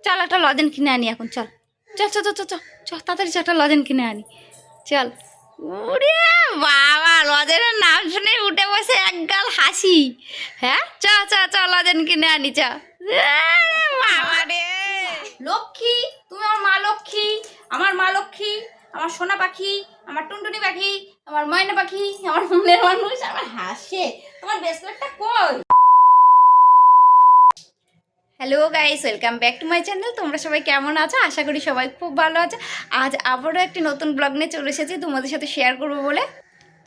চল একটা লজেন কিনে আনি এখন, চল চল চল চল চল চল তাড়াতাড়ি চল একটা লজেন কিনে আনি, চল। ওরে বাবা, লজেনের নাম শুনে উঠে বসে একগাল হাসি। হ্যাঁ, চ চ চ লজেন কিনে আনি, চ। বাবা রে লক্ষ্মী, তুমি আমার মা লক্ষ্মী, আমার মা লক্ষ্মী, আমার সোনা পাখি, আমার টুনটুনি পাখি, আমার ময়না পাখি, আমার মনের মানুষ, আমার হাসে। তোমার ব্রেসলেটটা কই? Hello guys, welcome back to my channel. তোমরা সবাই কেমন আছো? আশা করি সবাই খুব ভালো আছে। আজ আবারও একটি নতুন ব্লগ নিয়ে চলে এসেছি তোমাদের সাথে শেয়ার করবো বলে।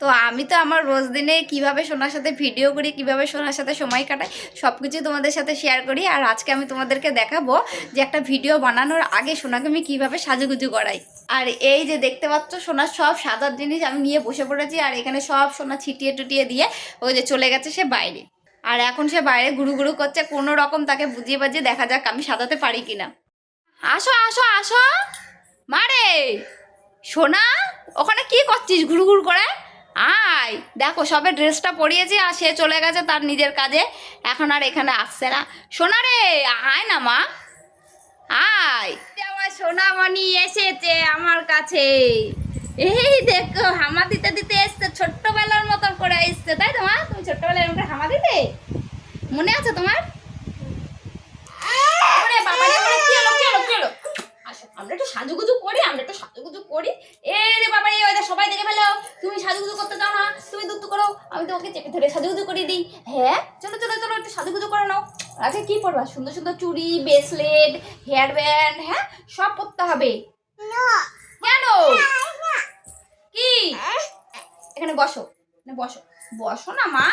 তো আমি তো আমার রোজ দিনে কীভাবে সোনার সাথে ভিডিও করি, কিভাবে সোনার সাথে সময় কাটাই, সব কিছুই তোমাদের সাথে শেয়ার করি। আর আজকে আমি তোমাদেরকে দেখাবো যে একটা ভিডিও বানানোর আগে সোনাকে আমি কীভাবে সাজুগুজু করাই। আর এই যে দেখতে পাচ্ছ সোনার সব সাজার জিনিস আমি নিয়ে বসে পড়েছি। আর এখানে সব সোনা ছিটিয়ে টুটিয়ে দিয়ে ওই যে চলে গেছে সে বাইরে। আর এখন সে বাইরে ঘুরু ঘুরু করছে, কোনো রকম তাকে বুঝিয়ে বাজিয়ে দেখা যাক আমি সাজাতে পারি কিনা। আসো আসো আসো মারে, সোনা ওখানে কি করছিস ঘুরু ঘুরু করে? আয়, দেখো সবে ড্রেসটা পরিয়েছি আর সে চলে গেছে তার নিজের কাজে, এখন আর এখানে আসছে না। সোনা রে, আয় না মা, আয়। আমার সোনামণি এসেছে আমার কাছে। এই দেখো হামা দিতে দিতে এসছে, ছোট্টবেলার মতন করে এসছে, তাই তো মা? তুমি ছোট্টবেলায় এরকম হামা দিতে মনে আছে তোমার? আমরা একটু সাজুগুজু করি, এ রে বাবা রে, ওইটা সবাই দেখে ফেলো। তুমি সাজুগুজু করতে চাও না, তুমি দুত্তু করো, আমি তোমাকে চেপে ধরে সাজুগুজু করে দিই। হ্যাঁ, চলো চলো চলো একটু সাজুগুজু করে নাও। আচ্ছা কি পরবা? সুন্দর সুন্দর চুড়ি, ব্রেসলেট, হেয়ার ব্যান্ড, হ্যাঁ সব পরতে হবে। কেন? কি? এখানে বসো, বসো বসো না মা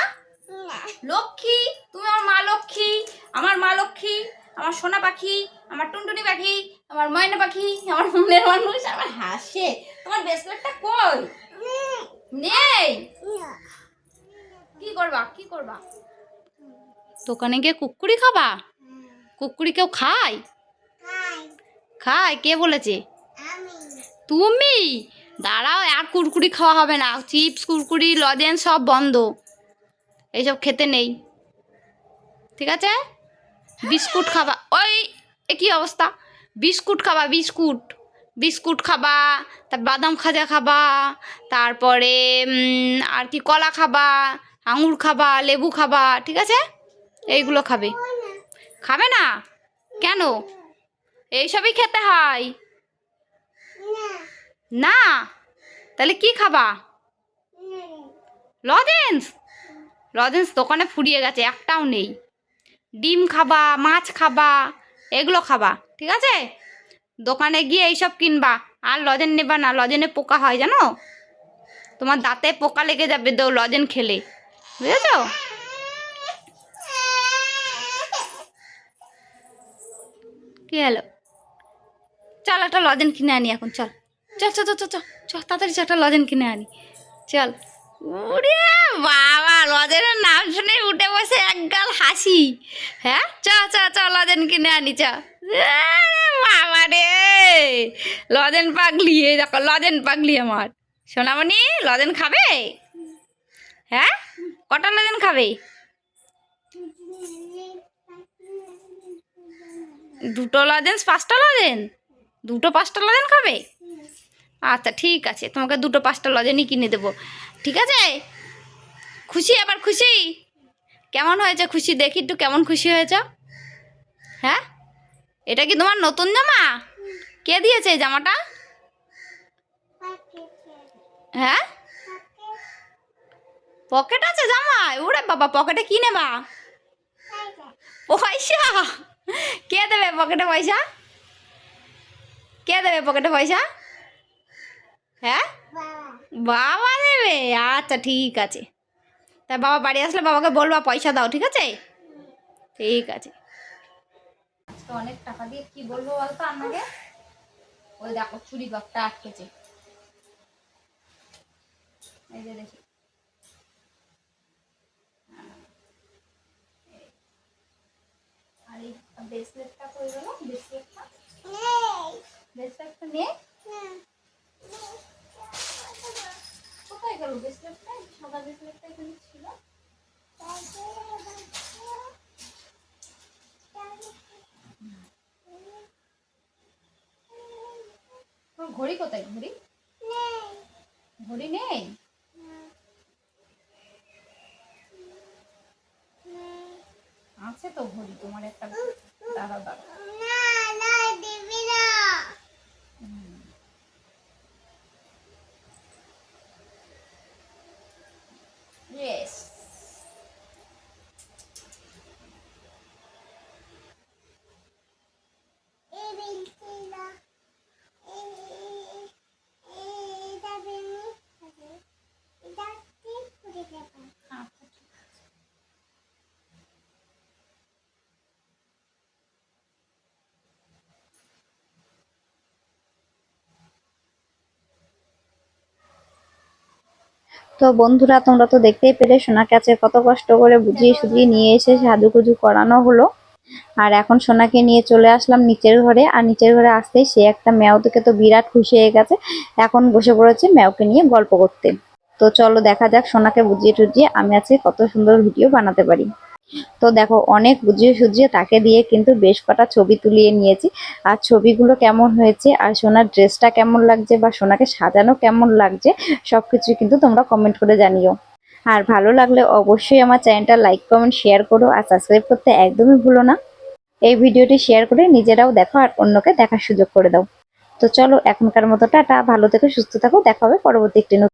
লক্ষ্মী, তুমি আমার মা লক্ষ্মী, আমার মা লক্ষ্মী, আমার সোনা পাখি, আমার টুনটুনি পাখি, আমার ময়না পাখি, আমার মনের মানুষ, আমার হাসে। তোমার ব্রেসলেটটা কই? নেই? কি করবা কি করবা? দোকানে গিয়ে কুকুরি খাবা? কুকুরি কেউ খায়? খায়? কে বলেছে? তুমি? দাঁড়াও, আর কুরকুরি খাওয়া হবে না, চিপস কুরকুরি লজেন্স সব বন্ধ, এইসব খেতে নেই, ঠিক আছে? বিস্কুট খাবা? ওই কি অবস্থা, বিস্কুট খাবা, বিস্কুট বিস্কুট খাবা, তার বাদাম খাজা খাবা, তারপরে আর কি কলা খাবা, আঙুর খাবা, লেবু খাবা, ঠিক আছে? এইগুলো খাবে। খাবে না কেন? এইসবই খেতে হয় না? তাহলে কি খাবা? লজেন্স? লজেন্স দোকানে ফুরিয়ে গেছে, একটাও নেই। ডিম খাবা, মাছ খাবা, এগুলো খাবা, ঠিক আছে? দোকানে গিয়ে এইসব কিনবা, আর লজেন নেবা না, লজেনে পোকা হয় জানো? তোমার দাঁতে পোকা লেগে যাবে লজেন খেলে, বুঝেছ? কি হলো? চল একটা লজেন কিনে আনি এখন, চল চল চল চল চল চল তাড়াতাড়ি চল একটা লজেন কিনে আনি, চল। ওরে বাবা, লজেনের নাম শুনে উঠে বসে একগাল হাসি। হ্যাঁ, চ চ চ লজেন কিনে আনি, চ। বাবা রে, লজেন পাগলি, এই দেখো লজেন পাগলি আমার সোনামণি। লজেন খাবে? হ্যাঁ, কটা লজেন খাবে? দুটো লজেন্স, পাঁচটা লজেন? দুটো পাঁচটা লজেন খাবে? আচ্ছা ঠিক আছে, তোমাকে দুটো পাঁচটা লজেনই কিনে দেবো, ঠিক আছে? খুশি? আবার খুশি? কেমন হয়েছে খুশি? দেখি একটু কেমন খুশি হয়েছ। হ্যাঁ, এটা কি তোমার নতুন জামা? কে দিয়েছে এই জামাটা? হ্যাঁ, পকেট আছে জামায়? ওরে বাবা, পকেটে কি নেবা? পয়সা? কে দেবে পকেটে পয়সা? কে দেবে পকেটে পয়সা? হ্যাঁ, বাবা দেবে? আচ্ছা ঠিক আছে, তা বাবা বাড়ি আসলে বাবাকে বলবা পয়সা দাও, ঠিক আছে? ঠিক আছে। আজকে অনেক টাকা দিয়ে কি বলবো বলতো আপনাকে? ওই দেখো চুরি বাগটা আটকেছে, এই যে দেখি। আর এই ব্রেসলেটটা কই গেল? ব্রেসলেটটা ব্রেসলেটটা নেই? কোথায় গেল ব্রেসলেটটা? সাদা ব্রেসলেটটা এখানে ছিল। ঘড়ি কোথায়? ঘড়ি ঘড়ি নেই? আছে তো ঘড়ি তোমার একটা, দাঁড়াও দাঁড়াও। ইয়েস। তো বন্ধুরা, তোমরা তো দেখতেই পেলে সোনাকে আজকে কত কষ্ট করে বুঝিয়ে সুঝিয়ে নিয়ে এসে সাজুগুজু করানো হলো। আর এখন সোনাকে নিয়ে চলে আসলাম নিচের ঘরে। আর নিচের ঘরে আসতেই সে একটা ম্যাও থেকে তো বিরাট খুশি হয়ে গেছে। এখন বসে পড়েছে ম্যাওকে নিয়ে গল্প করতে। তো চলো দেখা যাক সোনাকে বুঝিয়ে টুজিয়ে আমি আজকে কত সুন্দর ভিডিও বানাতে পারি। তো দেখো, অনেক বুঝিয়ে সুঝিয়ে তাকে দিয়ে কিন্তু বেশ কটা ছবি তুলিয়ে নিয়েছি। আর ছবিগুলো কেমন হয়েছে, আর সোনার ড্রেসটা কেমন লাগছে, বা সোনাকে সাজানো কেমন লাগছে, সবকিছু কিন্তু তোমরা কমেন্ট করে জানিও। আর ভালো লাগলে অবশ্যই আমার চ্যানেলটা লাইক কমেন্ট শেয়ার করো, আর সাবস্ক্রাইব করতে একদমই ভুলো না। এই ভিডিওটি শেয়ার করে নিজেরাও দেখো আর অন্যকে দেখার সুযোগ করে দাও। তো চলো এখনকার মতো টাটা, ভালো থেকো, সুস্থ থাকো, দেখা হবে পরবর্তী একটি